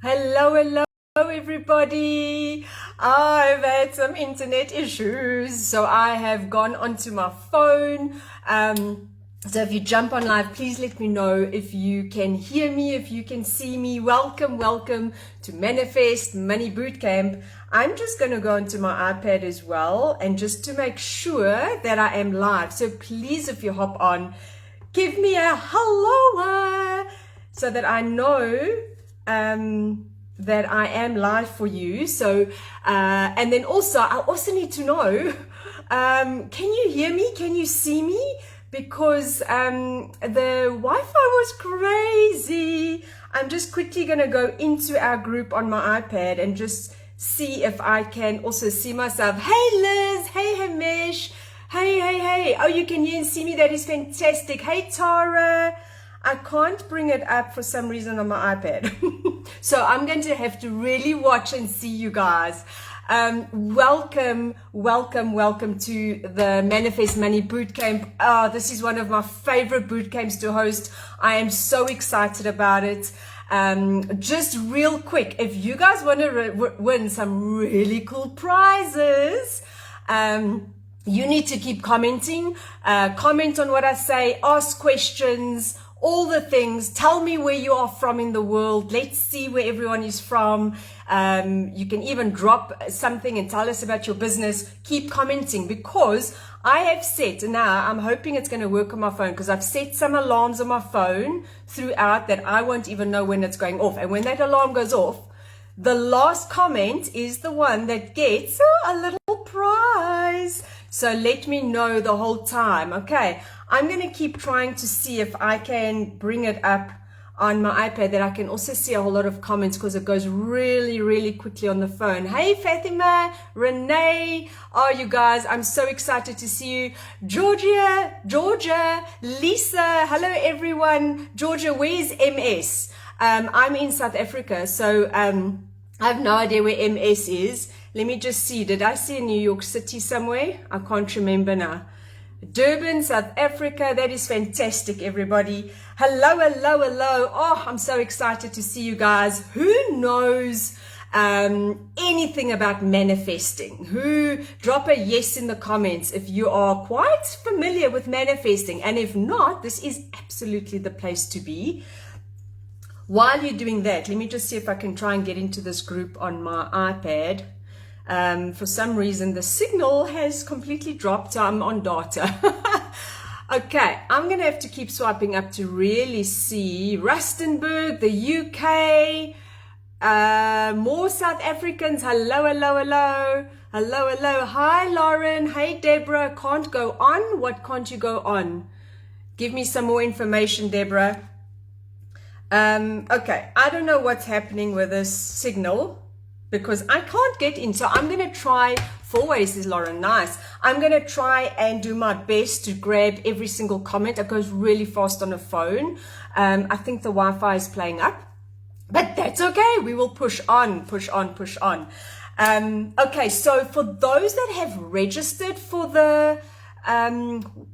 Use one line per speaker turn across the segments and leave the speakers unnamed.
Hello, everybody. I've had some internet issues, so I have gone onto my phone. So if you jump on live, please let me know if you can hear me, if you can see me. Welcome to Manifest Money Bootcamp. I'm just going to go onto my iPad as well, and just to make sure that I am live. So please, if you hop on, give me a hello so that I know that I am live for you. So, and then also, I also need to know, can you hear me? Can you see me? Because the Wi-Fi was crazy. I'm just quickly going to go into our group on my iPad and just see if I can also see myself. Hey, Liz. Hey, Hamish. Hey. Oh, you can hear and see me. That is fantastic. Hey, Tara. I can't bring it up for some reason on my iPad. So I'm going to have to really watch and see you guys. Welcome to the Manifest Money Bootcamp. Oh, this is one of my favorite bootcamps to host. I am so excited about it. Just real quick, if you guys want to win some really cool prizes, you need to keep commenting, comment on what I say, ask questions, all the things. Tell me where you are from in the world. Let's see where everyone is from. You can even drop something and tell us about your business. Keep commenting, because I have set, now I'm hoping it's going to work on my phone, because I've set some alarms on my phone throughout that I won't even know when it's going off. And when that alarm goes off, the last comment is the one that gets a little prize. So let me know the whole time. Okay, I'm going to keep trying to see if I can bring it up on my iPad, that I can also see a whole lot of comments, because it goes really quickly on the phone. Hey, Fatima, Renee. Oh, you guys, I'm so excited to see you. Georgia, Lisa. Hello, everyone. Georgia, where's MS? I'm in South Africa, so I have no idea where MS is. Let me just see. Did I see New York City somewhere? I can't remember now. Durban, South Africa. That is fantastic, everybody. Hello. Oh, I'm so excited to see you guys. Who knows anything about manifesting? Who drop a yes in the comments if you are quite familiar with manifesting. And if not, this is absolutely the place to be. While you're doing that, let me just see if I can try and get into this group on my iPad. For some reason, the signal has completely dropped. I'm on data. Okay, I'm going to have to keep swiping up to really see Rustenburg, the UK, more South Africans. Hello. Hi, Lauren. Hey, Deborah. Can't go on. What can't you go on? Give me some more information, Deborah. Okay, I don't know what's happening with this signal, because I can't get in. So I'm going to try 4 ways, is Lauren. Nice. I'm going to try and do my best to grab every single comment. It goes really fast on a phone. I think the Wi-Fi is playing up, but that's okay. We will push on. Okay, so for those that have registered for the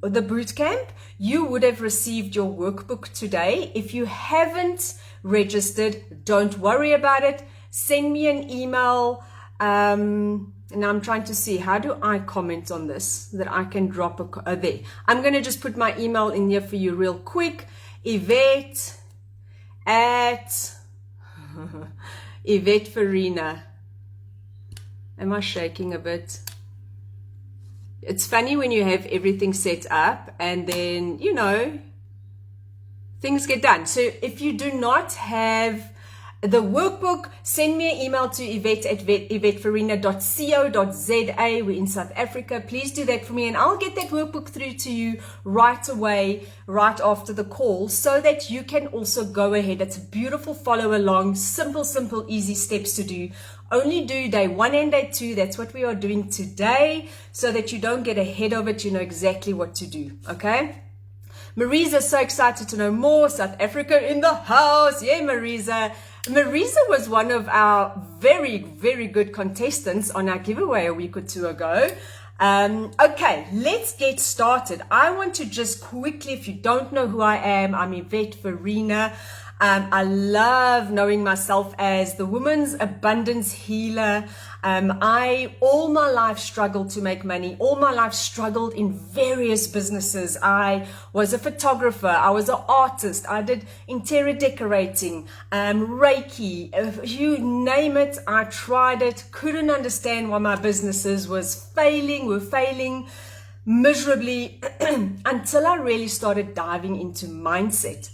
boot camp, you would have received your workbook today. If you haven't registered, don't worry about it. Send me an email. And I'm trying to see, how do I comment on this that I can drop there? I'm going to just put my email in here for you real quick. Yvette at Yvette Farinha. Am I shaking a bit? It's funny when you have everything set up and then, things get done. So if you do not have the workbook, send me an email to Yvette at yvettefarina.co.za. We're in South Africa. Please do that for me, and I'll get that workbook through to you right away, right after the call, so that you can also go ahead. It's a beautiful follow along, simple, easy steps to do. Only do day 1 and day 2. That's what we are doing today, so that you don't get ahead of it. You know exactly what to do. Okay? Marisa, so excited to know more. South Africa in the house. Yeah, Marisa. Marisa was one of our very good contestants on our giveaway a week or 2 ago. Okay, let's get started. I want to just quickly, if you don't know who I am, I'm Yvette Farinha. I love knowing myself as the woman's abundance healer. I all my life struggled to make money. All my life struggled in various businesses. I was a photographer. I was an artist. I did interior decorating, Reiki, you name it. I tried it. Couldn't understand why my businesses were failing miserably until I really started diving into mindset.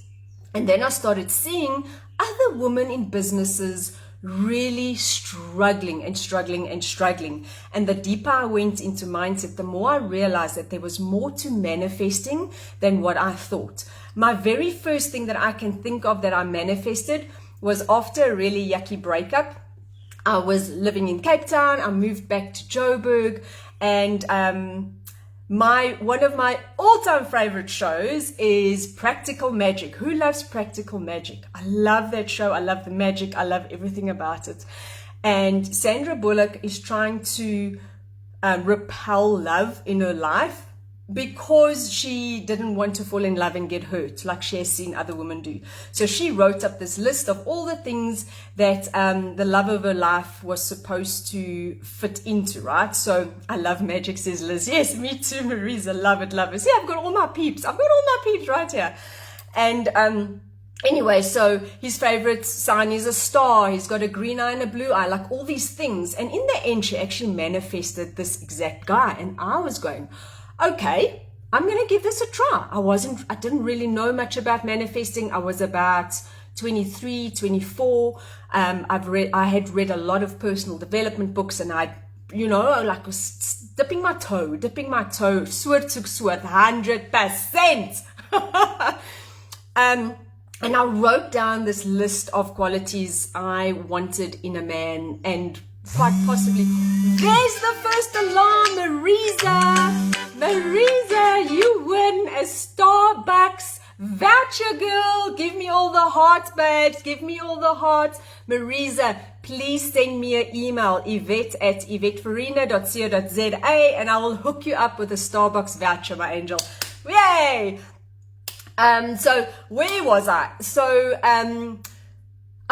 And then I started seeing other women in businesses really struggling. And the deeper I went into mindset, the more I realized that there was more to manifesting than what I thought. My very first thing that I can think of that I manifested was after a really yucky breakup. I was living in Cape Town. I moved back to Joburg, and one of my all-time favorite shows is Practical Magic. Who loves Practical Magic? I love that show. I love the magic. I love everything about it. And Sandra Bullock is trying to repel love in her life because she didn't want to fall in love and get hurt like she has seen other women do. So she wrote up this list of all the things that the love of her life was supposed to fit into, right? So I love magic, says Liz. Yes, me too, Marisa. Love it. See, I've got all my peeps. Right here. And anyway, so his favorite sign is a star. He's got a green eye and a blue eye, like all these things. And in the end, she actually manifested this exact guy. And I was going, okay, I'm going to give this a try. I didn't really know much about manifesting. I was about 23, 24. I had read a lot of personal development books, and I, was dipping my toe, soort to soort, 100%. And I wrote down this list of qualities I wanted in a man, and quite possibly, there's the first alarm, Marisa, you win a Starbucks voucher, girl. Give me all the hearts, babes. Give me all the hearts. Marisa, please send me an email, Yvette at yvettefarina.co.za, and I will hook you up with a Starbucks voucher, my angel. Yay! So where was I? So I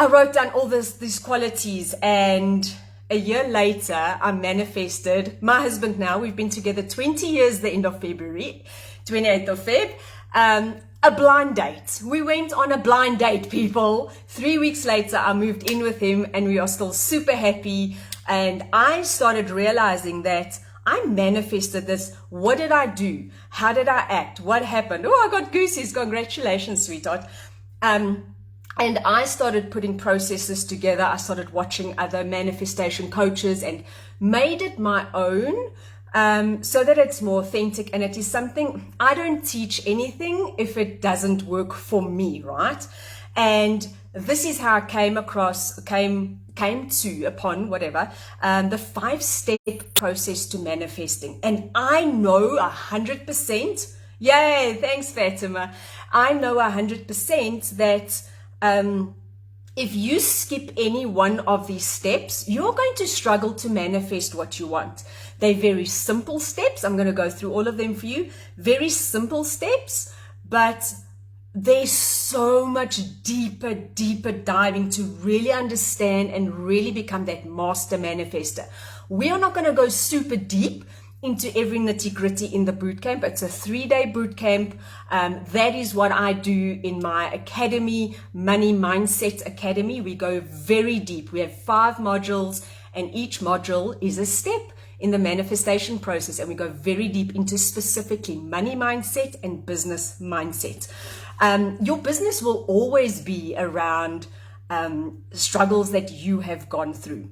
wrote down all these qualities, and a year later, I manifested my husband now. We've been together 20 years, the end of February, 28th of Feb. A blind date. We went on a blind date, people. 3 weeks later, I moved in with him, and we are still super happy. And I started realizing that I manifested this. What did I do? How did I act? What happened? Oh, I got goosies. Congratulations, sweetheart. And I started putting processes together. I started watching other manifestation coaches and made it my own, so that it's more authentic. And it is something, I don't teach anything if it doesn't work for me, right? And this is how I came upon whatever, the 5-step process to manifesting. And I know 100%, yay, thanks Fatima. I know 100% that if you skip any one of these steps, you're going to struggle to manifest what you want. They're very simple steps. I'm going to go through all of them for you. Very simple steps, but there's so much deeper diving to really understand and really become that master manifester. We are not going to go super deep into every nitty-gritty in the bootcamp. It's a 3-day bootcamp. That is what I do in my academy, Money Mindset Academy. We go very deep. We have 5 modules, and each module is a step in the manifestation process, and we go very deep into specifically money mindset and business mindset. Your business will always be around struggles that you have gone through,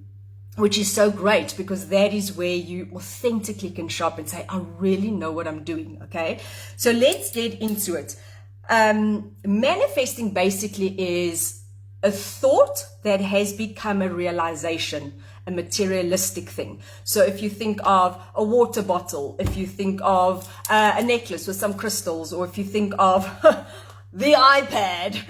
which is so great, because that is where you authentically can shop and say, I really know what I'm doing, okay? So let's get into it. Manifesting basically is a thought that has become a realization, a materialistic thing. So if you think of a water bottle, if you think of a necklace with some crystals, or if you think of the iPad,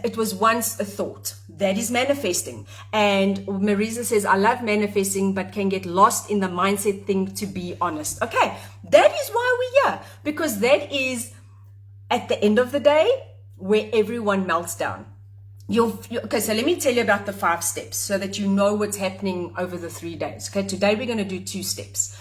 it was once a thought. That is manifesting. And Marisa says, I love manifesting, but can get lost in the mindset thing, to be honest. Okay, that is why we're here, because that is, at the end of the day, where everyone melts down. Okay, so let me tell you about the 5 steps so that you know what's happening over the 3 days. Okay, today we're going to do 2 steps.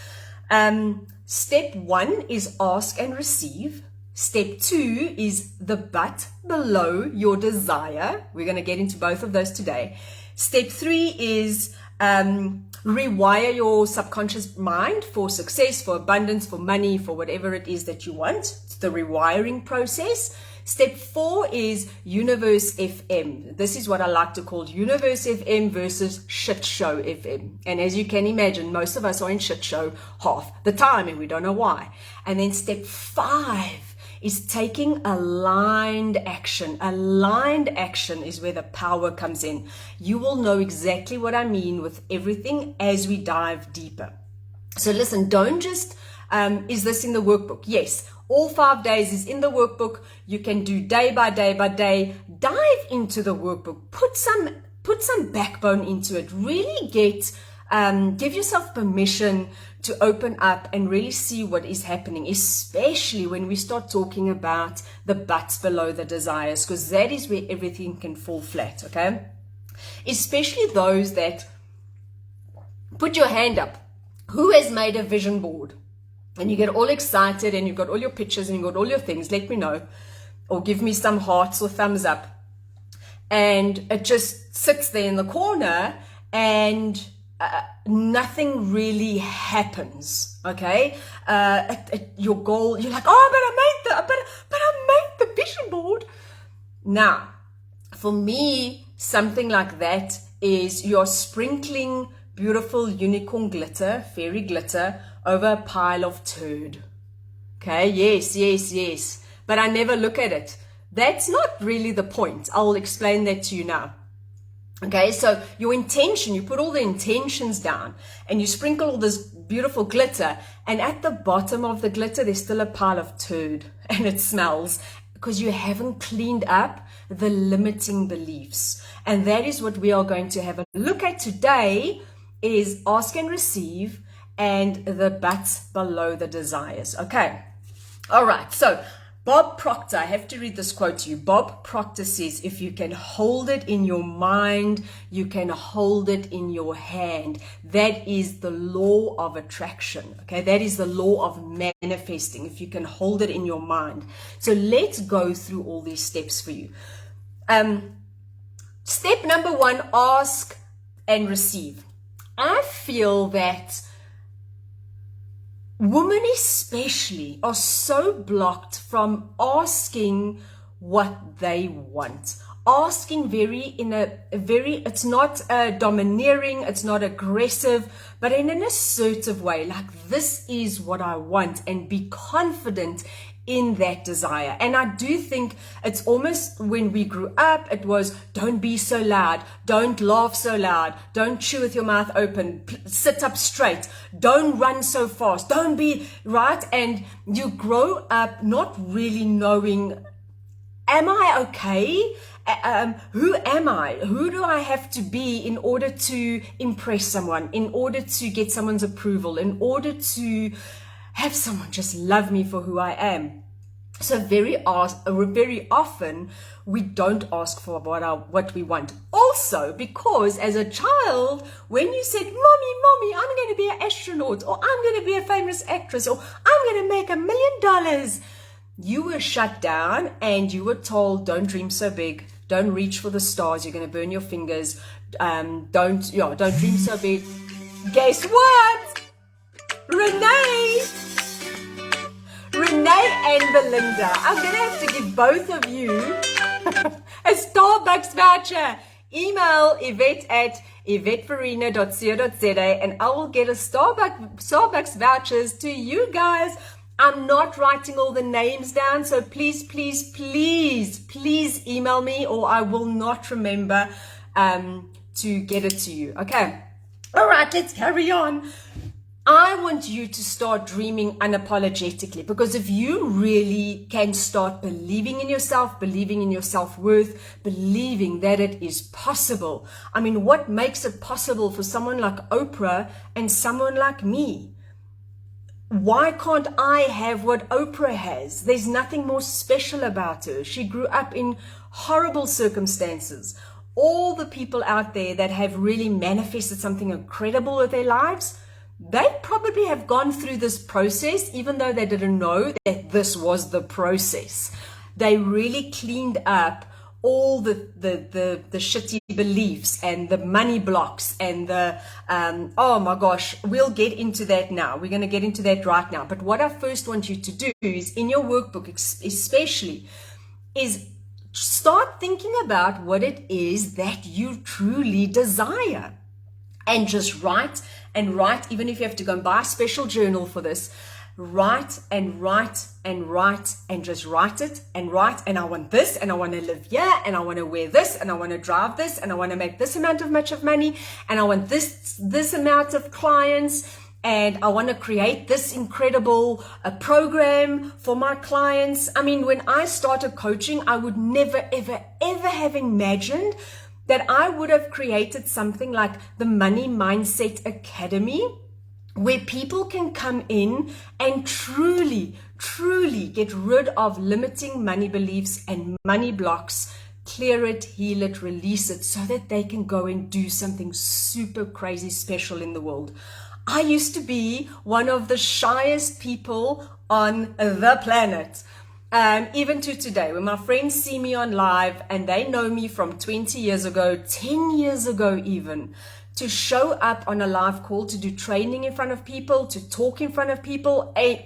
Step 1 is ask and receive. Step 2 is the but below your desire. We're going to get into both of those today. Step 3 is rewire your subconscious mind for success, for abundance, for money, for whatever it is that you want. It's the rewiring process. Step 4 is Universe FM. This is what I like to call Universe FM versus Shit Show FM. And as you can imagine, most of us are in shit show half the time and we don't know why. And then step 5 is taking aligned action. Aligned action is where the power comes in. You will know exactly what I mean with everything as we dive deeper. So listen, don't just, is this in the workbook? Yes. All 5 days is in the workbook. You can do day by day by day. Dive into the workbook. Put some backbone into it. Really give yourself permission to open up and really see what is happening, especially when we start talking about the buts below the desires, because that is where everything can fall flat, okay? Especially those that put your hand up. Who has made a vision board? And you get all excited and you've got all your pictures and you've got all your things, let me know. Or give me some hearts or thumbs up. And it just sits there in the corner and nothing really happens, okay? Your goal, you're like, oh, but I made the vision board. Now, for me, something like that is you're sprinkling beautiful unicorn glitter, fairy glitter, over a pile of turd. Okay, yes. But I never look at it. That's not really the point. I'll explain that to you now. Okay, so your intention, you put all the intentions down and you sprinkle all this beautiful glitter, and at the bottom of the glitter, there's still a pile of turd and it smells because you haven't cleaned up the limiting beliefs. And that is what we are going to have a look at today, is ask and receive and the buts below the desires. Okay. All right. So Bob Proctor, I have to read this quote to you. Bob Proctor says, if you can hold it in your mind, you can hold it in your hand. That is the law of attraction. Okay. That is the law of manifesting. If you can hold it in your mind. So let's go through all these steps for you. Step number 1, ask and receive. I feel that women especially are so blocked from asking what they want. Asking it's not domineering, it's not aggressive, but in an assertive way, like this is what I want, and be confident in that desire. And I do think it's almost when we grew up, it was don't be so loud, don't laugh so loud, don't chew with your mouth open, sit up straight, don't run so fast, don't be right. And you grow up not really knowing, am I okay? Who am I? Who do I have to be in order to impress someone, in order to get someone's approval, in order to have someone just love me for who I am? So very often we don't ask for what we want. Also, because as a child, when you said, Mommy, I'm going to be an astronaut, or I'm going to be a famous actress, or I'm going to make $1 million, you were shut down and you were told, don't dream so big, don't reach for the stars, you're going to burn your fingers, don't dream so big. Guess what? Renee and Belinda, I'm going to have to give both of you a Starbucks voucher. Email Yvette at YvetteFarinha.co.za and I will get a Starbucks vouchers to you guys. I'm not writing all the names down, so please email me or I will not remember to get it to you. Okay. All right, let's carry on. I want you to start dreaming unapologetically, because if you really can start believing in yourself, believing in your self-worth, believing that it is possible. I mean, what makes it possible for someone like Oprah and someone like me? why can't I have what Oprah has? There's nothing more special about her. She grew up in horrible circumstances. All the people out there that have really manifested something incredible with their lives, they probably have gone through this process, even though they didn't know that this was the process. They really cleaned up all the shitty beliefs and the money blocks and the, oh my gosh, we'll get into that now. We're going to get into that right now. But what I first want you to do is, in your workbook especially, is start thinking about what it is that you truly desire. And just write and write, even if you have to go and buy a special journal for this. Write and write and write and just write it and write. And I want this, and I want to live here, and I want to wear this, and I want to drive this, and I want to make this amount of much of money, and I want this amount of clients, and I want to create this incredible program for my clients. I mean, when I started coaching, I would never, ever, ever have imagined that I would have created something like the Money Mindset Academy, where people can come in and truly, truly get rid of limiting money beliefs and money blocks, clear it, heal it, release it, so that they can go and do something super crazy special in the world. I used to be one of the shyest people on the planet. Even to today, when my friends see me on live and they know me from 20 years ago, 10 years ago even, to show up on a live call, to do training in front of people, to talk in front of people, it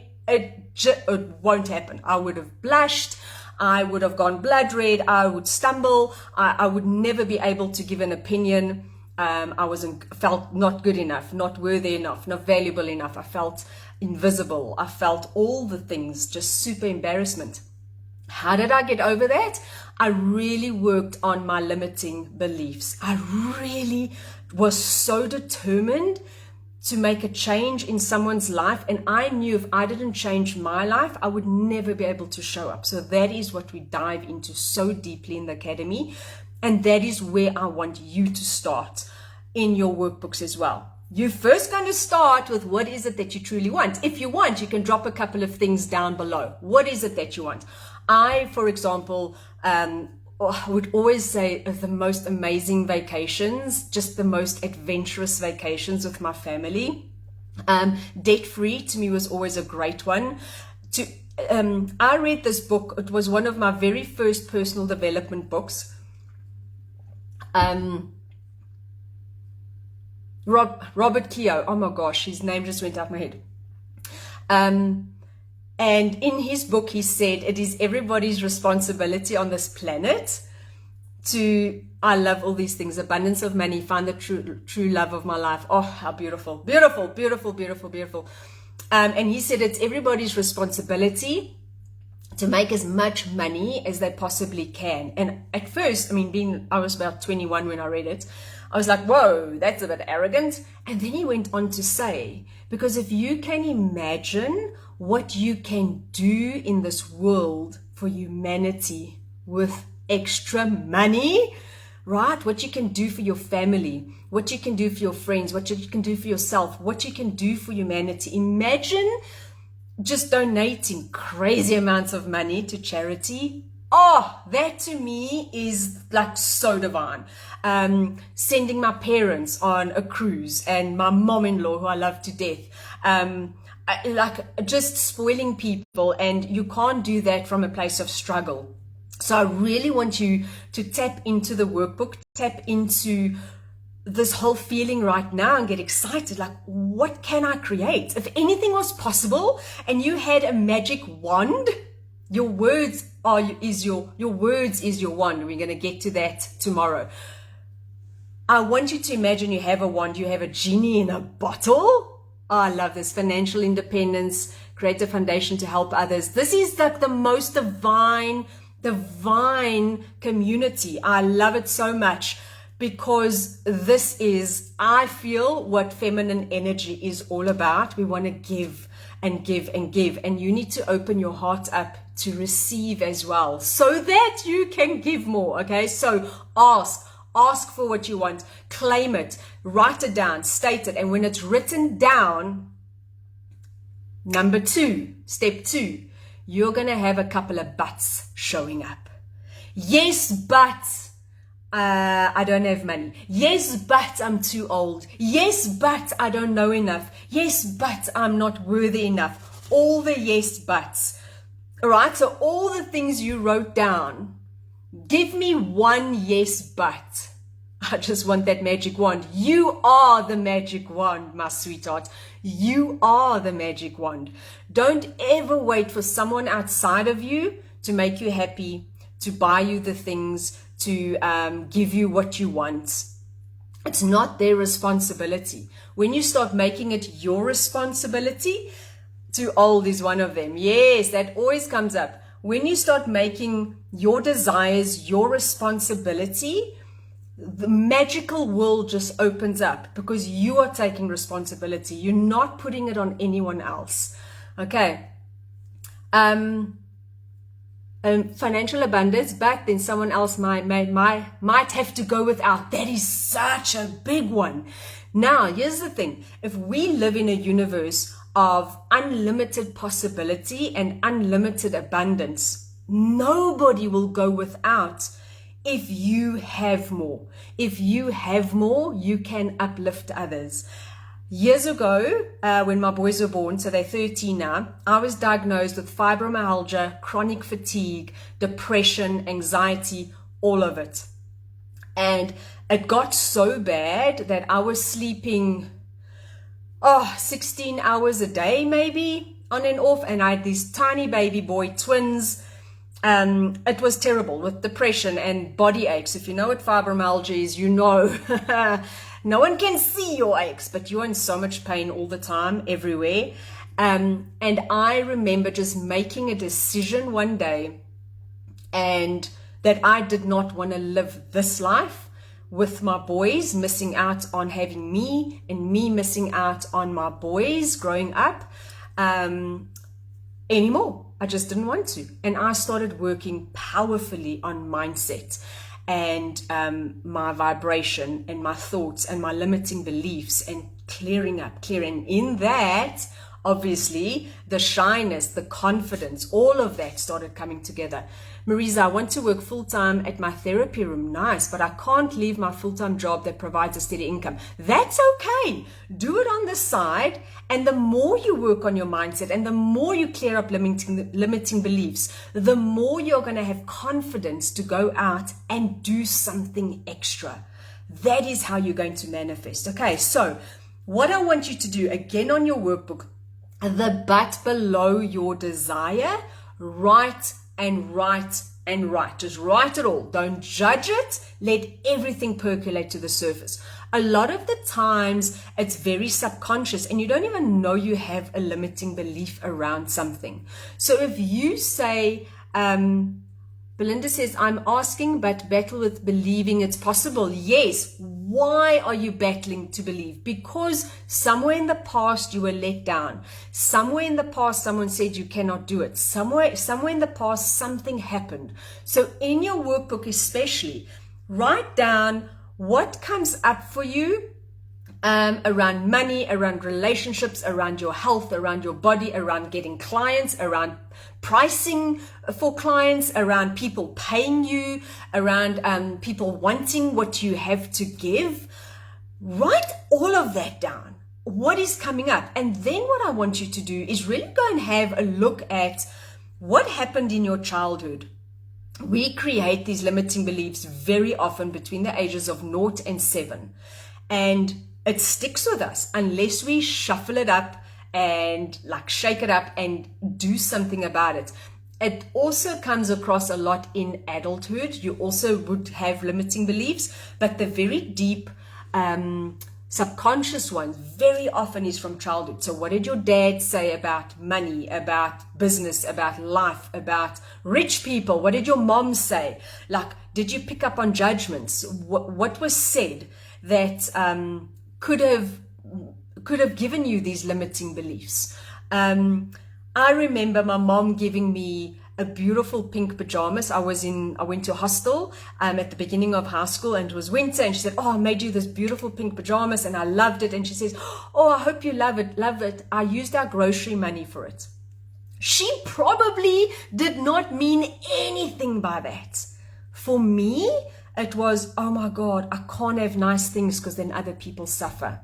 won't happen. I would have blushed. I would have gone blood red. I would stumble. I would never be able to give an opinion. Felt not good enough, not worthy enough, not valuable enough. I felt invisible. I felt all the things, just super embarrassment. How did I get over that? I really worked on my limiting beliefs. I really was so determined to make a change in someone's life. And I knew if I didn't change my life, I would never be able to show up. So that is what we dive into so deeply in the academy. And that is where I want you to start in your workbooks as well. You're first going to start with what is it that you truly want. If you want, you can drop a couple of things down below. What is it that you want? I, for example, would always say the most amazing vacations, just the most adventurous vacations with my family. Debt-free to me was always a great one. I read this book. It was one of my very first personal development books. Robert Keogh, oh my gosh, his name just went out my head. And in his book, he said, it is everybody's responsibility on this planet to, I love all these things, abundance of money, find the true love of my life. Oh, how beautiful, beautiful, beautiful, beautiful, beautiful. And he said it's everybody's responsibility to make as much money as they possibly can. And at first, I was about 21 when I read it. I was like, whoa, that's a bit arrogant. And then he went on to say, because if you can imagine what you can do in this world for humanity with extra money, right? What you can do for your family, what you can do for your friends, what you can do for yourself, what you can do for humanity. Imagine just donating crazy amounts of money to charity. Oh, that to me is like so divine. Sending my parents on a cruise and my mom-in-law, who I love to death. Like just spoiling people, and you can't do that from a place of struggle. So I really want you to tap into the workbook, tap into this whole feeling right now and get excited. Like, what can I create? If anything was possible and you had a magic wand, your words is your wand. We're going to get to that tomorrow. I want you to imagine you have a wand, you have a genie in a bottle. Oh, I love this. Financial independence, create a foundation to help others. This is like the most divine community. I love it so much because this is, I feel, what feminine energy is all about. We want to give and give and give. And you need to open your heart up to receive as well so that you can give more. Okay, so ask for what you want, claim it, write it down, state it. And when it's written down, Number 2, step 2, you're going to have a couple of buts showing up. Yes, but I don't have money. Yes, but I'm too old. Yes, but I don't know enough. Yes, but I'm not worthy enough. All the yes, buts. All right, so all the things you wrote down, give me one yes, but. I just want that magic wand. You are the magic wand, my sweetheart. You are the magic wand. Don't ever wait for someone outside of you to make you happy, to buy you the things, to give you what you want. It's not their responsibility. When you start making it your responsibility, too old is one of them. Yes, that always comes up. When you start making your desires your responsibility, the magical world just opens up because you are taking responsibility. You're not putting it on anyone else. Okay. Financial abundance, but then someone else might have to go without. That is such a big one. Now, here's the thing. If we live in a universe of unlimited possibility and unlimited abundance, nobody will go without. If you have more, you can uplift others. Years ago, when my boys were born, so they're 13 now, I was diagnosed with fibromyalgia, chronic fatigue, depression, anxiety, all of it. And it got so bad that I was sleeping 16 hours a day, maybe, on and off. And I had these tiny baby boy twins. It was terrible with depression and body aches. If you know what fibromyalgia is, you know. No one can see your aches, but you're in so much pain all the time, everywhere. And I remember just making a decision one day and that I did not want to live this life with my boys, missing out on having me and me missing out on my boys growing up anymore. I just didn't want to. And I started working powerfully on mindset and my vibration and my thoughts and my limiting beliefs and clearing. In that, obviously, the shyness, the confidence, all of that started coming together. Marisa, I want to work full-time at my therapy room. Nice, but I can't leave my full-time job that provides a steady income. That's okay. Do it on the side. And the more you work on your mindset and the more you clear up limiting beliefs, the more you're going to have confidence to go out and do something extra. That is how you're going to manifest. Okay, so what I want you to do, again on your workbook, the but below your desire, write and write and write. Just write it all. Don't judge it. Let everything percolate to the surface. A lot of the times it's very subconscious and you don't even know you have a limiting belief around something. So if you say, Belinda says, I'm asking but battle with believing it's possible. Yes. Why are you battling to believe? Because somewhere in the past you were let down. Somewhere in the past someone said you cannot do it. Somewhere in the past something happened. So in your workbook especially, write down what comes up for you around money, around relationships, around your health, around your body, around getting clients, around pricing for clients, around people paying you, around people wanting what you have to give. Write all of that down. What is coming up? And then what I want you to do is really go and have a look at what happened in your childhood. We create these limiting beliefs very often between the ages of 0 and 7. And it sticks with us unless we shuffle it up and like shake it up and do something about it. It also comes across a lot in adulthood. You also would have limiting beliefs, but the very deep subconscious ones very often is from childhood. So what did your dad say about money, about business, about life, about rich people? What did your mom say? Like, did you pick up on judgments? What was said that could have given you these limiting beliefs? I remember my mom giving me a beautiful pink pajamas. I went to a hostel at the beginning of high school, and it was winter, and she said, oh, I made you this beautiful pink pajamas and I loved it. And she says, oh, I hope you love it. I used our grocery money for it. She probably did not mean anything by that. For me, it was, oh my God, I can't have nice things because then other people suffer.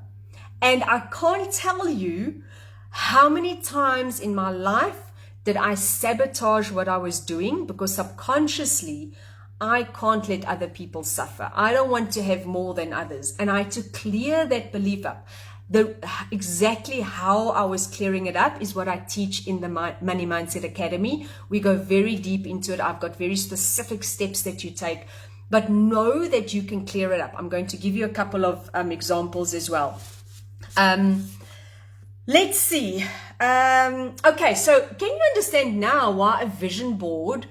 And I can't tell you how many times in my life did I sabotage what I was doing because subconsciously I can't let other people suffer. I don't want to have more than others. And I had to clear that belief up. Exactly how I was clearing it up is what I teach in the Money Mindset Academy. We go very deep into it. I've got very specific steps that you take, but know that you can clear it up. I'm going to give you a couple of examples as well. Let's see. Okay, so can you understand now why a vision board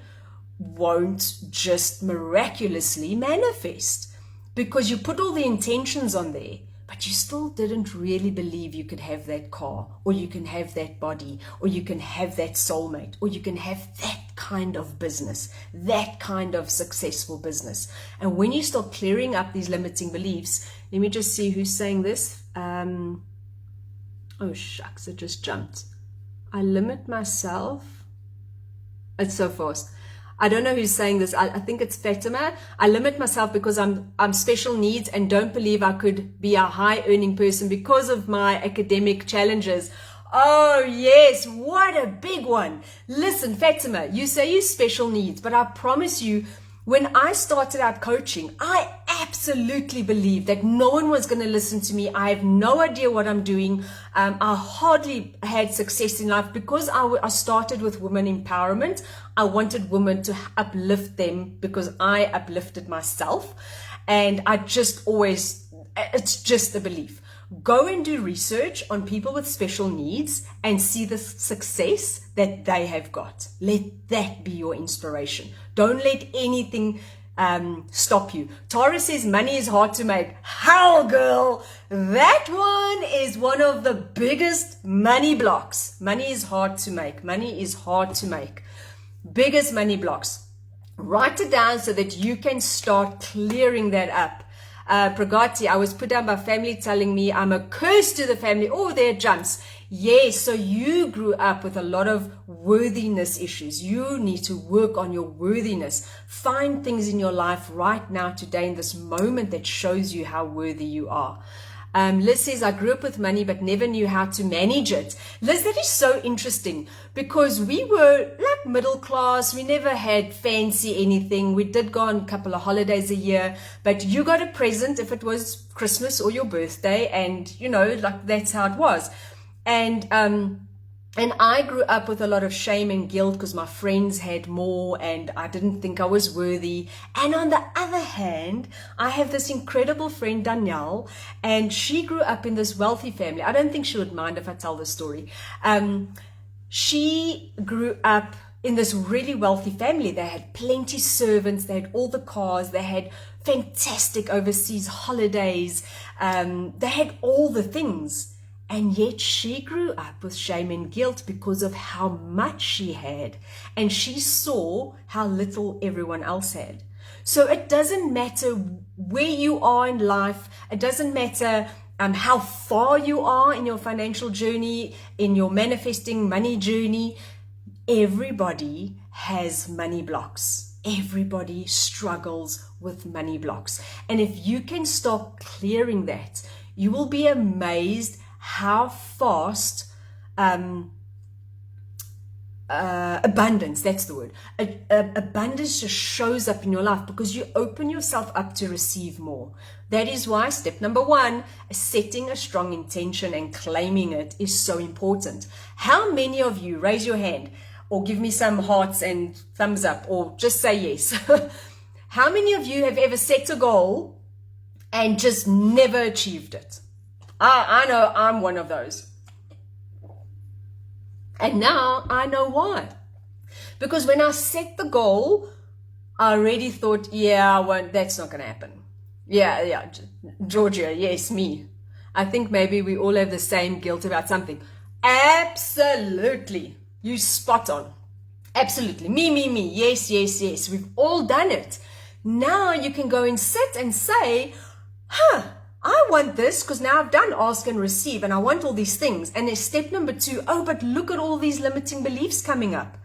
won't just miraculously manifest? Because you put all the intentions on there, but you still didn't really believe you could have that car, or you can have that body, or you can have that soulmate, or you can have that kind of business, that kind of successful business. And when you start clearing up these limiting beliefs, let me just see who's saying this. Oh shucks, it just jumped. I limit myself. It's so fast. I don't know who's saying this. I think it's Fatima. I limit myself because I'm special needs and don't believe I could be a high earning person because of my academic challenges. Oh yes, what a big one. Listen, Fatima, you say you special needs, but I promise you, when I started out coaching, I absolutely believed that no one was going to listen to me. I have no idea what I'm doing. I hardly had success in life because I started with women empowerment. I wanted women to uplift them because I uplifted myself. And I just always, it's just a belief. Go and do research on people with special needs and see the success that they have got. Let that be your inspiration. Don't let anything stop you. Tara says money is hard to make. Hell, girl, that one is one of the biggest money blocks. Money is hard to make. Money is hard to make. Biggest money blocks. Write it down so that you can start clearing that up. Pragati, I was put down by family telling me I'm a curse to the family. Oh, there it jumps. Yes, so you grew up with a lot of worthiness issues. You need to work on your worthiness. Find things in your life right now, today, in this moment that shows you how worthy you are. Liz says, I grew up with money but never knew how to manage it. Liz, that is so interesting because we were like middle class. We never had fancy anything. We did go on a couple of holidays a year, but you got a present if it was Christmas or your birthday, and you know, like that's how it was. And I grew up with a lot of shame and guilt because my friends had more and I didn't think I was worthy. And on the other hand, I have this incredible friend, Danielle, and she grew up in this wealthy family. I don't think she would mind if I tell the story. She grew up in this really wealthy family. They had plenty of servants. They had all the cars. They had fantastic overseas holidays. They had all the things. And yet she grew up with shame and guilt because of how much she had. And she saw how little everyone else had. So it doesn't matter where you are in life. It doesn't matter how far you are in your financial journey, in your manifesting money journey. Everybody has money blocks. Everybody struggles with money blocks. And if you can start clearing that, you will be amazed how fast abundance, that's the word, abundance just shows up in your life because you open yourself up to receive more. That is why step number 1, setting a strong intention and claiming it is so important. How many of you, raise your hand or give me some hearts and thumbs up or just say yes. How many of you have ever set a goal and just never achieved it? I know I'm one of those. And now I know why. Because when I set the goal, I already thought, yeah, that's not going to happen. Yeah, Georgia, yes, me. I think maybe we all have the same guilt about something. Absolutely. You spot on. Absolutely. Me. Yes, yes, yes. We've all done it. Now you can go and sit and say, I want this because now I've done ask and receive and I want all these things. And there's step number 2. Oh, but look at all these limiting beliefs coming up.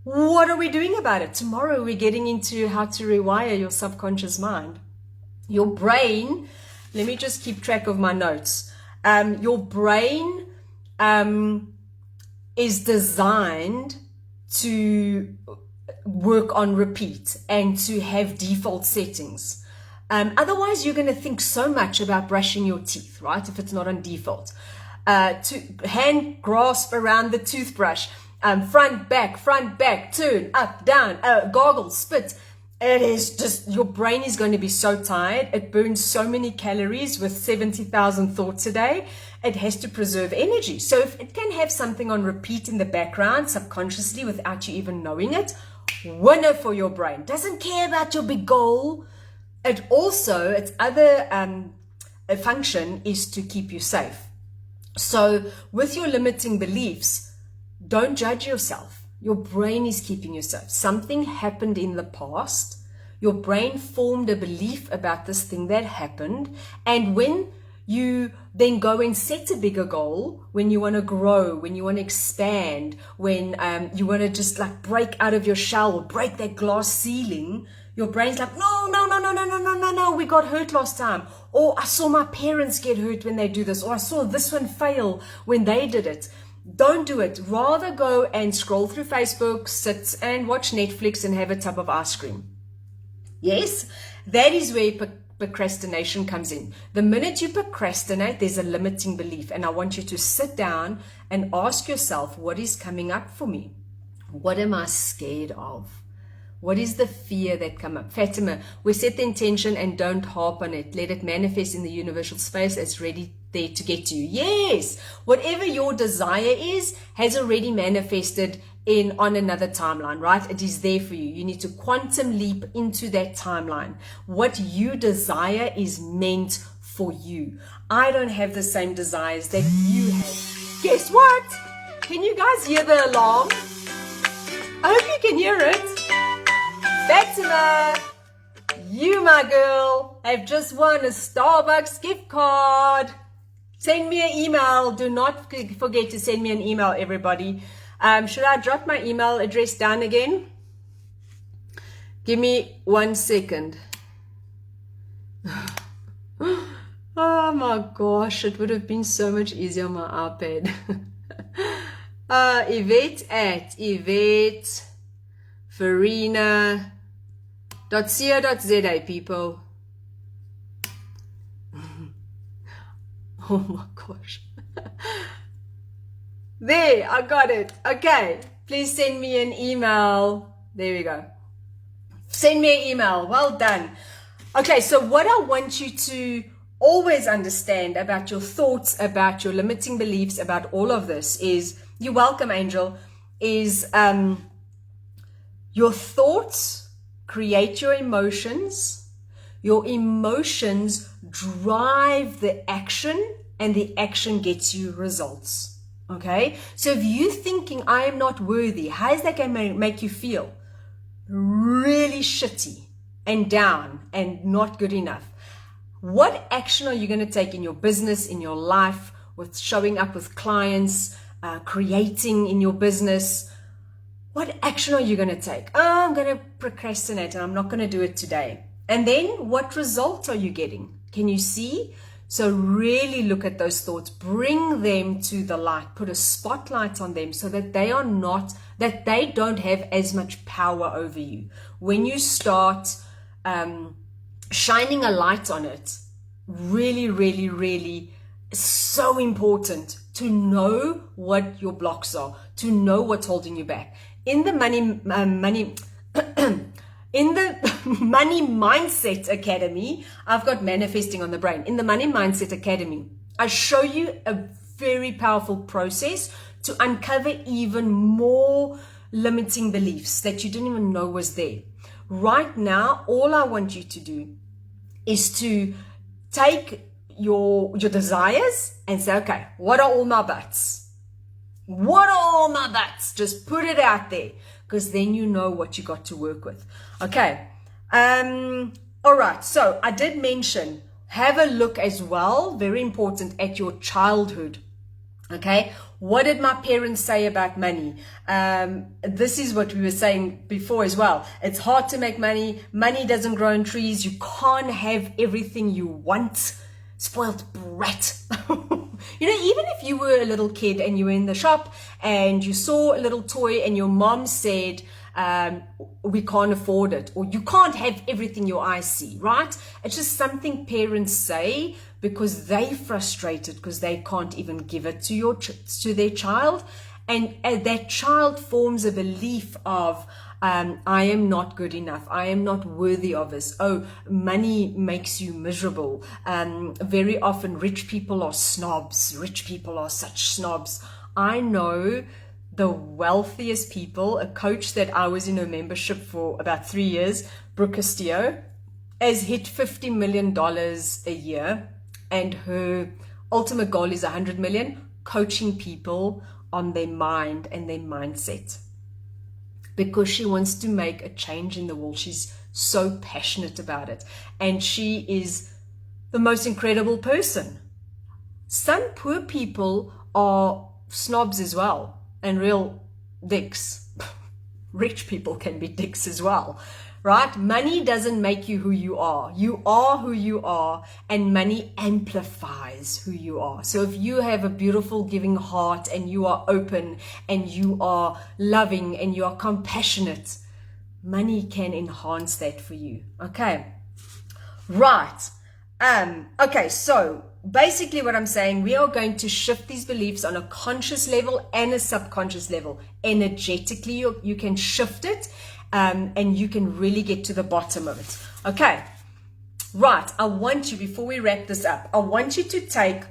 What are we doing about it? Tomorrow we're getting into how to rewire your subconscious mind. Your brain, let me just keep track of my notes. Your brain is designed to work on repeat and to have default settings. Otherwise, you're going to think so much about brushing your teeth, right? If it's not on default. To hand grasp around the toothbrush, front, back, turn, up, down, gargle, spit. It is just, your brain is going to be so tired. It burns so many calories with 70,000 thoughts a day. It has to preserve energy. So if it can have something on repeat in the background subconsciously without you even knowing it, winner for your brain. Doesn't care about your big goal. It also, its other function is to keep you safe. So with your limiting beliefs, don't judge yourself. Your brain is keeping you safe. Something happened in the past. Your brain formed a belief about this thing that happened. And when you then go and set a bigger goal, when you want to grow, when you want to expand, when you want to just like break out of your shell or break that glass ceiling, your brain's like, no, we got hurt last time. Or I saw my parents get hurt when they do this. Or I saw this one fail when they did it. Don't do it. Rather go and scroll through Facebook, sit and watch Netflix and have a tub of ice cream. Yes, that is where procrastination comes in. The minute you procrastinate, there's a limiting belief. And I want you to sit down and ask yourself, what is coming up for me? What am I scared of? What is the fear that come up? Fatima, we set the intention and don't harp on it. Let it manifest in the universal space as ready there to get to you. Yes, whatever your desire is has already manifested on another timeline, right? It is there for you. You need to quantum leap into that timeline. What you desire is meant for you. I don't have the same desires that you have. Guess what? Can you guys hear the alarm? I hope you can hear it. Fatima, you, my girl, have just won a Starbucks gift card. Send me an email. Do not forget to send me an email, everybody. Should I drop my email address down again? Give me 1 second. Oh my gosh, it would have been so much easier on my iPad. Yvette at Yvette Farinha .co.za, people. Oh my gosh. There, I got it. Okay, please send me an email. There we go. Send me an email. Well done. Okay, so what I want you to always understand about your thoughts, about your limiting beliefs, about all of this is, you're welcome, Angel, is your thoughts create your emotions. Your emotions drive the action, and the action gets you results. Okay? So if you're thinking, I am not worthy, how is that going to make you feel? Really shitty and down and not good enough. What action are you going to take in your business, in your life, with showing up with clients, creating in your business? What action are you going to take? Oh, I'm going to procrastinate and I'm not going to do it today. And then what results are you getting? Can you see? So really look at those thoughts, bring them to the light, put a spotlight on them so that they don't have as much power over you. When you start shining a light on it, really, really, really so important to know what your blocks are, to know what's holding you back. In the Money Mindset Academy, I've got manifesting on the brain. In the Money Mindset Academy, I show you a very powerful process to uncover even more limiting beliefs that you didn't even know was there. Right now, all I want you to do is to take your desires and say, okay, what are all my buts? What are all my buts? Just put it out there. because then you know what you got to work with. Okay. All right. So I did mention, have a look as well, very important, at your childhood. Okay, what did my parents say about money? This is what we were saying before as well. It's hard to make money. Money doesn't grow on trees. You can't have everything you want. Spoiled brat. You know, even if you were a little kid and you were in the shop and you saw a little toy and your mom said, we can't afford it, or you can't have everything your eyes see, right? It's just something parents say because they're frustrated because they can't even give it to their child, and that child forms a belief of I am not good enough, I am not worthy of this. Oh, money makes you miserable. Very often rich people are snobs. Rich people are such snobs. I know the wealthiest people, a coach that I was in her membership for about 3 years, Brooke Castillo, has hit $50 million a year, and her ultimate goal is 100 million, coaching people on their mind and their mindset, because she wants to make a change in the world. She's so passionate about it, and she is the most incredible person. Some poor people are snobs as well, and real dicks. Rich people can be dicks as well, right? Money doesn't make you who you are. You are who you are, and money amplifies who you are. So if you have a beautiful giving heart and you are open and you are loving and you are compassionate, money can enhance that for you. Okay, right. Okay, so basically what I'm saying, we are going to shift these beliefs on a conscious level and a subconscious level. Energetically, you can shift it, and you can really get to the bottom of it. Okay, right. I want you, before we wrap this up, I want you to take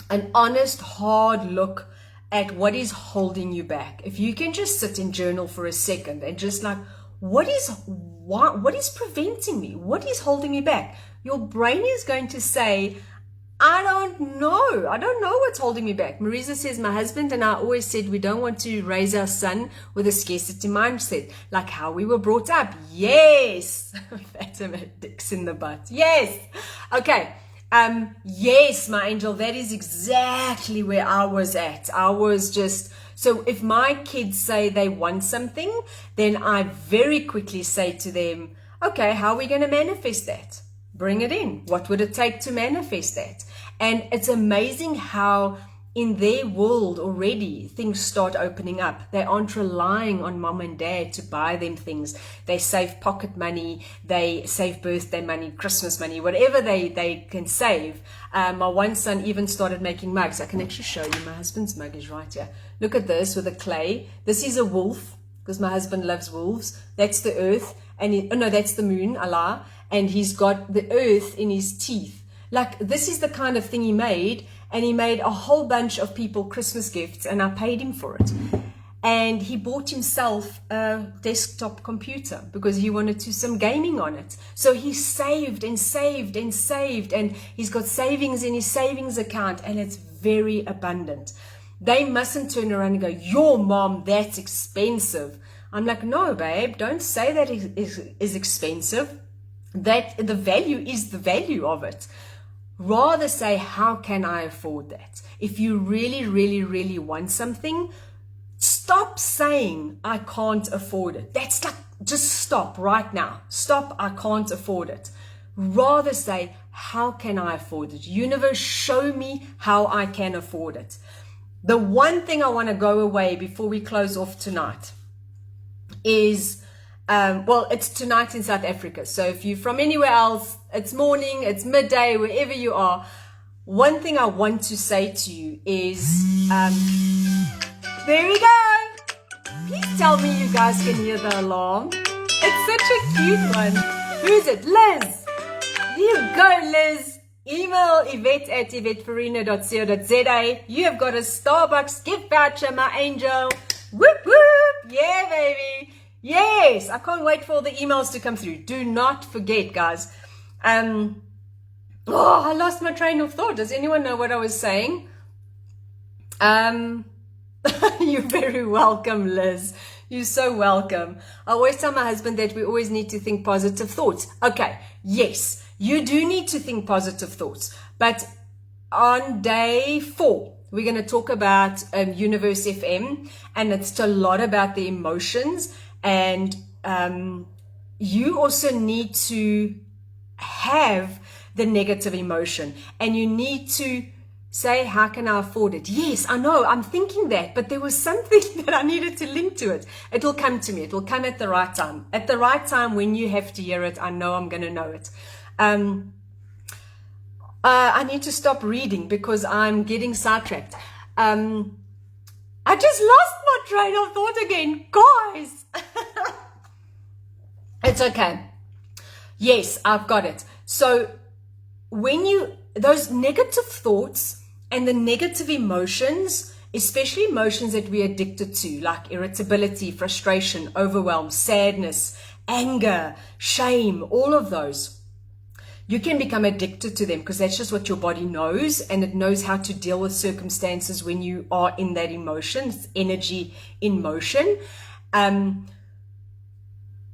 an honest, hard look at what is holding you back. If you can just sit and journal for a second and just like, what is preventing me? What is holding me back? Your brain is going to say, I don't know. I don't know what's holding me back. Marisa says, my husband and I always said we don't want to raise our son with a scarcity mindset, like how we were brought up. Yes. Fatima, dicks in the butt. Yes. Okay. Yes, my angel, that is exactly where I was at. I was just, so if my kids say they want something, then I very quickly say to them, okay, how are we going to manifest that? Bring it in. What would it take to manifest that? And it's amazing how in their world already things start opening up. They aren't relying on mom and dad to buy them things. They save pocket money, they save birthday money, Christmas money, whatever they can save. My one son even started making mugs. I can actually show you. My husband's mug is right here. Look at this with a clay. This is a wolf because my husband loves wolves. That's the earth. And that's the moon, Allah. And he's got the earth in his teeth. Like, this is the kind of thing he made, and he made a whole bunch of people Christmas gifts, and I paid him for it. And he bought himself a desktop computer because he wanted to do some gaming on it. So he saved and saved and saved, and he's got savings in his savings account, and it's very abundant. They mustn't turn around and go, your mom, that's expensive. I'm like, no, babe, don't say that is expensive. That the value is the value of it. Rather say, how can I afford that? If you really, really, really want something, stop saying, I can't afford it. That's like, just stop right now. Stop, I can't afford it. Rather say, how can I afford it? Universe, show me how I can afford it. The one thing I want to go away before we close off tonight is, it's tonight in South Africa. So if you're from anywhere else, it's morning, it's midday, wherever you are. One thing I want to say to you is, there we go. Please tell me you guys can hear the alarm. It's such a cute one. Who's it? Liz. Here you go, Liz. Email Yvette at yvettefarina.co.za. You have got a Starbucks gift voucher, my angel. Whoop, whoop. Yeah, baby. Yes, I can't wait for the emails to come through. Do not forget, guys. I lost my train of thought. Does anyone know what I was saying? You're very welcome, Liz. You're so welcome. I always tell my husband that we always need to think positive thoughts. Okay, yes, you do need to think positive thoughts. But on day 4, we're going to talk about Universe FM, and it's a lot about the emotions. And you also need to have the negative emotion, and you need to say, how can I afford it? Yes, I know, I'm thinking that, but there was something that I needed to link to it. It will come to me. It will come at the right time. At the right time, when you have to hear it, I know I'm going to know it. I need to stop reading because I'm getting sidetracked. I just lost my train of thought again, guys. It's okay. Yes, I've got it. So when those negative thoughts and the negative emotions, especially emotions that we're addicted to, like irritability, frustration, overwhelm, sadness, anger, shame, all of those, you can become addicted to them because that's just what your body knows, and it knows how to deal with circumstances when you are in that emotion. It's energy in motion.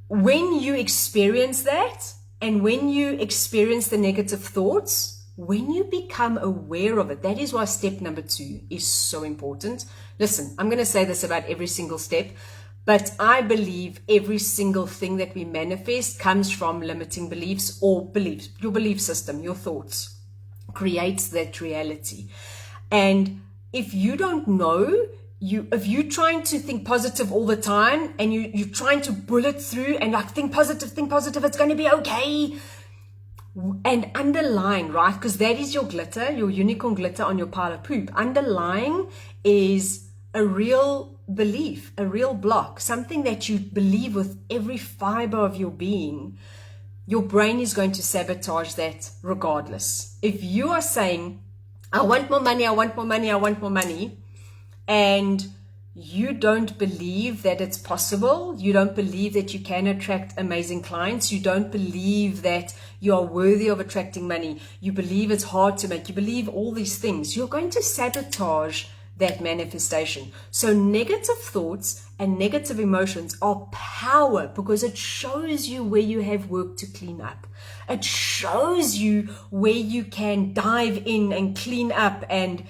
When you experience that, and when you experience the negative thoughts, when you become aware of it, that is why step number 2 is so important. Listen, I'm going to say this about every single step, but I believe every single thing that we manifest comes from limiting beliefs or beliefs. Your belief system, your thoughts, creates that reality. And if you don't know, if you're trying to think positive all the time, and you're trying to bullet through and like think positive, it's going to be okay. And underlying, right? Because that is your glitter, your unicorn glitter on your pile of poop. Underlying is a real belief, a real block, something that you believe with every fiber of your being. Your brain is going to sabotage that regardless. If you are saying, I want more money, I want more money, I want more money, and you don't believe that it's possible, you don't believe that you can attract amazing clients, you don't believe that you are worthy of attracting money, you believe it's hard to make, you believe all these things, you're going to sabotage that manifestation. So negative thoughts and negative emotions are power, because it shows you where you have work to clean up. It shows you where you can dive in and clean up and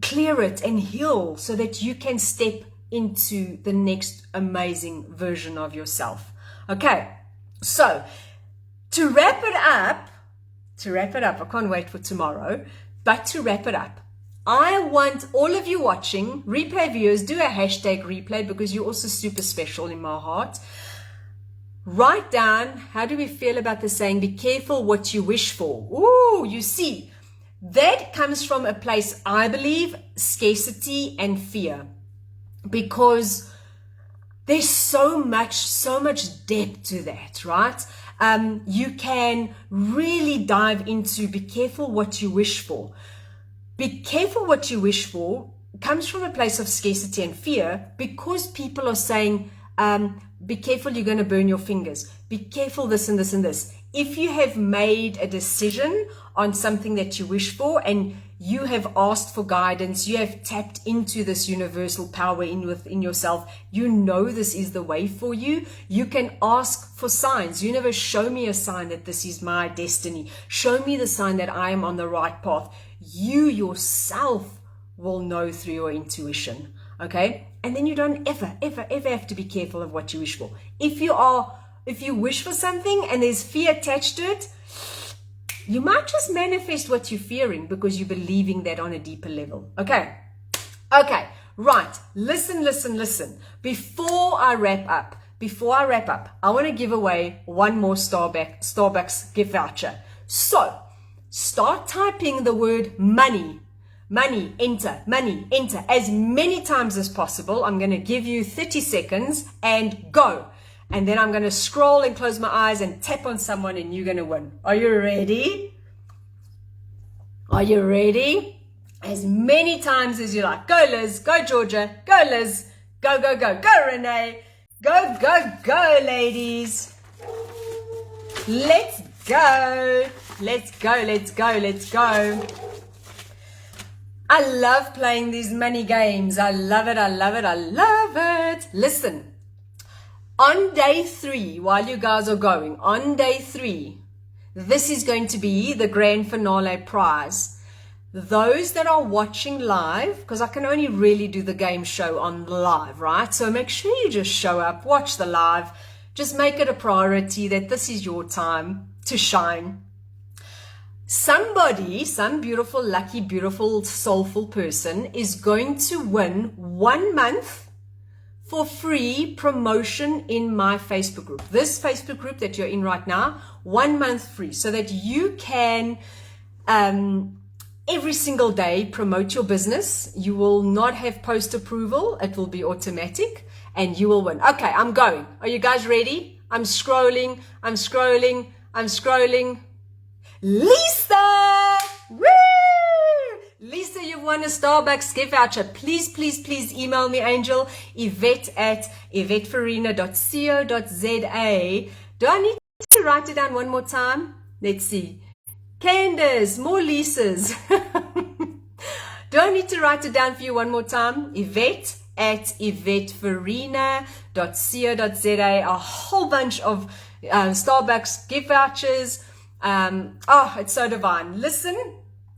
clear it and heal, so that you can step into the next amazing version of yourself. Okay, so to wrap it up, I can't wait for tomorrow, but to wrap it up, I want all of you watching, replay viewers, do a hashtag replay, because you're also super special in my heart. Write down, how do we feel about the saying, be careful what you wish for? Ooh, you see, that comes from a place, I believe, scarcity and fear, because there's so much depth to that, right? You can really dive into be careful what you wish for. Be careful what you wish for comes from a place of scarcity and fear, because people are saying, be careful, you're going to burn your fingers. Be careful this and this and this. If you have made a decision on something that you wish for, and you have asked for guidance, you have tapped into this universal power within yourself, you know this is the way for you, you can ask for signs. Universe, show me a sign that this is my destiny. Show me the sign that I am on the right path. You yourself will know through your intuition. Okay? And then you don't ever have to be careful of what you wish for. If you wish for something and there's fear attached to it, you might just manifest what you're fearing, because you're believing that on a deeper level. Okay, right. Listen. Before I wrap up, I want to give away one more Starbucks gift voucher. So start typing the word money, enter as many times as possible. I'm going to give you 30 seconds and go. And then I'm going to scroll and close my eyes and tap on someone, and you're going to win. Are you ready? As many times as you like. Go Liz, go Georgia, go Liz, go Renee, go ladies. Let's go. I love playing these money games. I love it. it. Listen, on day 3, while you guys are going, on day 3, this is going to be the grand finale prize. Those that are watching live, because I can only really do the game show on live, right? So make sure you just show up, watch the live, just make it a priority that this is your time to shine. Somebody, some beautiful, lucky, beautiful, soulful person is going to win 1 month for free promotion in my Facebook group. This Facebook group that you're in right now, 1 month free, so that you can every single day promote your business. You will not have post approval. It will be automatic and you will win. Okay, I'm going. Are you guys ready? I'm scrolling. Lisa! Woo! Lisa, you've won a Starbucks gift voucher. Please, please, please email me, Angel. Yvette at yvettefarina.co.za. Do I need to write it down one more time? Let's see. Candace, more Lisas. Do I need to write it down for you one more time? Yvette at yvettefarina.co.za. A whole bunch of Starbucks gift vouchers. It's so divine. Listen,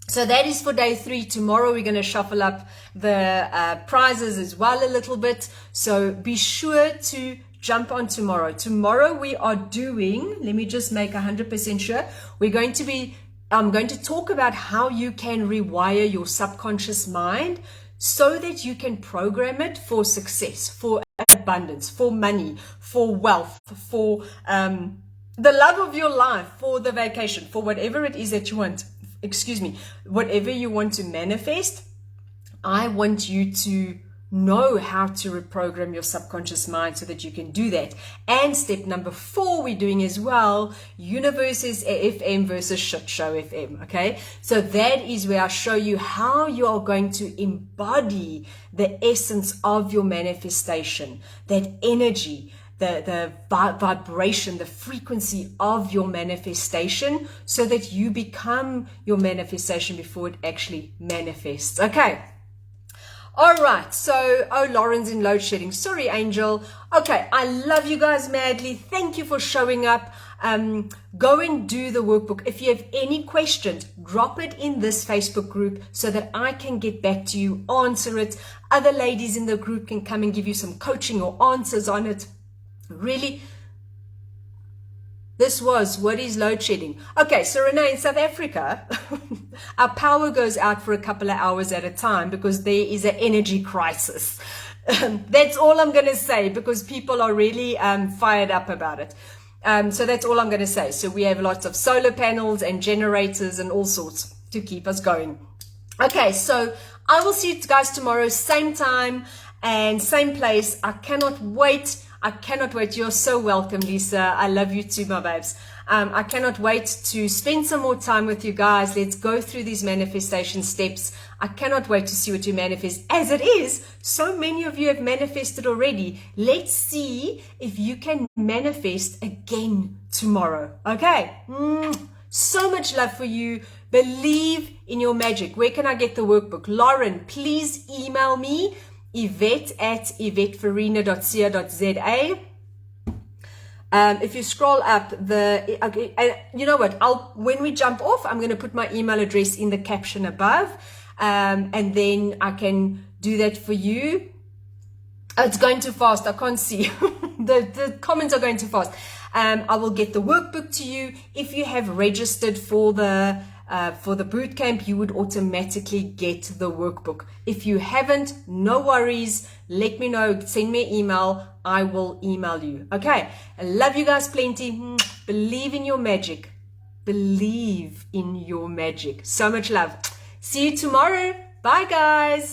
so that is for day 3. Tomorrow we're going to shuffle up the prizes as well a little bit. So be sure to jump on tomorrow. Tomorrow we are doing, let me just make 100% sure, I'm going to talk about how you can rewire your subconscious mind so that you can program it for success, for abundance, for money, for wealth, for the love of your life, for the vacation, for whatever it is that you want. Whatever you want to manifest. I want you to know how to reprogram your subconscious mind so that you can do that. And step number 4 we're doing as well, universe is FM versus shit show FM. Okay, so that is where I show you how you are going to embody the essence of your manifestation, that energy, the vibration, the frequency of your manifestation, so that you become your manifestation before it actually manifests. Okay. All right, so, Lauren's in load shedding. Sorry, Angel. Okay, I love you guys madly. Thank you for showing up. Go and do the workbook. If you have any questions, drop it in this Facebook group so that I can get back to you, answer it. Other ladies in the group can come and give you some coaching or answers on it. Really, what is load shedding? Okay, so Renee, in South Africa, our power goes out for a couple of hours at a time because there is an energy crisis. That's all I'm going to say, because people are really fired up about it. So that's all I'm going to say. So we have lots of solar panels and generators and all sorts to keep us going. Okay, so I will see you guys tomorrow, same time and same place. I cannot wait. You're so welcome, Lisa. I love you too, my babes. I cannot wait to spend some more time with you guys. Let's go through these manifestation steps. I cannot wait to see what you manifest. As it is, so many of you have manifested already. Let's see if you can manifest again tomorrow. Okay. So much love for you. Believe in your magic. Where can I get the workbook? Lauren, please email me. Yvette at yvettefarina.co.za. If you scroll up you know what? When we jump off, I'm going to put my email address in the caption above, and then I can do that for you. Oh, it's going too fast. I can't see. the comments are going too fast. I will get the workbook to you. If you have registered for the bootcamp, you would automatically get the workbook. If you haven't, no worries. Let me know. Send me an email. I will email you. Okay. I love you guys plenty. Believe in your magic. Believe in your magic. So much love. See you tomorrow. Bye, guys.